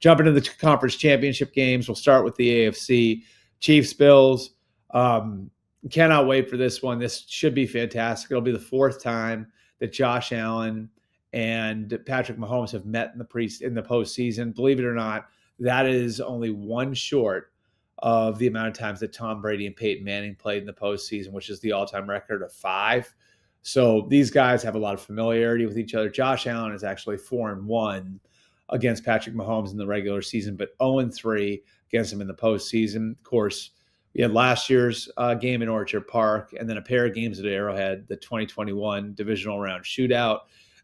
Jumping into the conference championship games, we'll start with the AFC. Chiefs, Bills. Cannot wait for this one. This should be fantastic. It'll be the fourth time that Josh Allen and Patrick Mahomes have met in the postseason. Believe it or not, that is only one short of the amount of times that Tom Brady and Peyton Manning played in the postseason, which is the all-time record of 5. So these guys have a lot of familiarity with each other. Josh Allen is actually 4-1 against Patrick Mahomes in the regular season, but 0-3 against him in the postseason. Of course, we had last year's game in Orchard Park, and then a pair of games at Arrowhead, the 2021 divisional round shootout,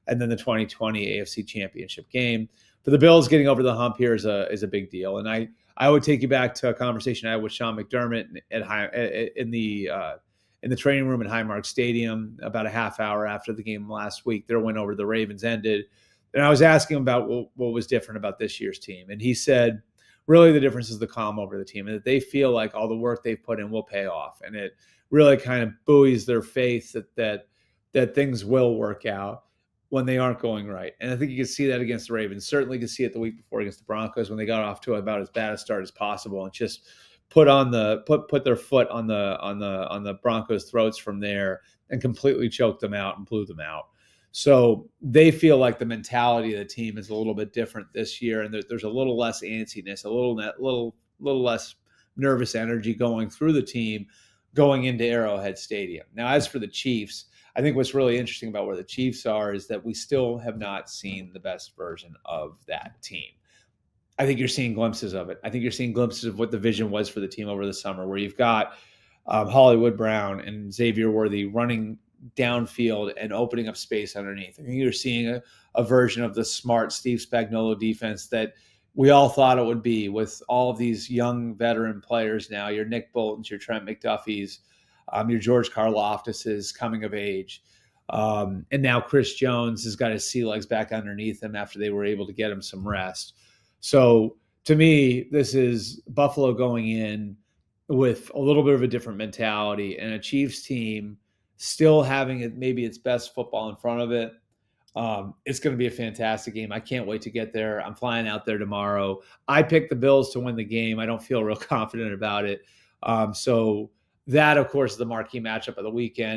and then the 2020 AFC Championship game. For the Bills, getting over the hump here is a big deal. And I would take you back to a conversation I had with Sean McDermott in the training room at Highmark Stadium about a half hour after the game last week. Their win over the Ravens ended. And I was asking him about what was different about this year's team. And he said, really the difference is the calm over the team, and that they feel like all the work they've put in will pay off. And it really kind of buoys their faith that things will work out when they aren't going right. And I think you can see that against the Ravens. Certainly could see it the week before against the Broncos when they got off to about as bad a start as possible and just put their foot on the Broncos' throats from there and completely choked them out and blew them out. So they feel like the mentality of the team is a little bit different this year, and there's a little less antsiness, a little less nervous energy going through the team going into Arrowhead Stadium. Now, as for the Chiefs, I think what's really interesting about where the Chiefs are is that we still have not seen the best version of that team. I think you're seeing glimpses of it. I think you're seeing glimpses of what the vision was for the team over the summer, where you've got Hollywood Brown and Xavier Worthy running downfield and opening up space underneath. I think you're seeing a version of the smart Steve Spagnuolo defense that we all thought it would be, with all of these young veteran players now, your Nick Boltons, your Trent McDuffies, your George Karlaftis coming of age. And now Chris Jones has got his sea legs back underneath him after they were able to get him some rest. So to me, this is Buffalo going in with a little bit of a different mentality, and a Chiefs team still having maybe its best football in front of it. It's going to be a fantastic game. I can't wait to get there. I'm flying out there tomorrow. I picked the Bills to win the game. I don't feel real confident about it. So that, of course, is the marquee matchup of the weekend.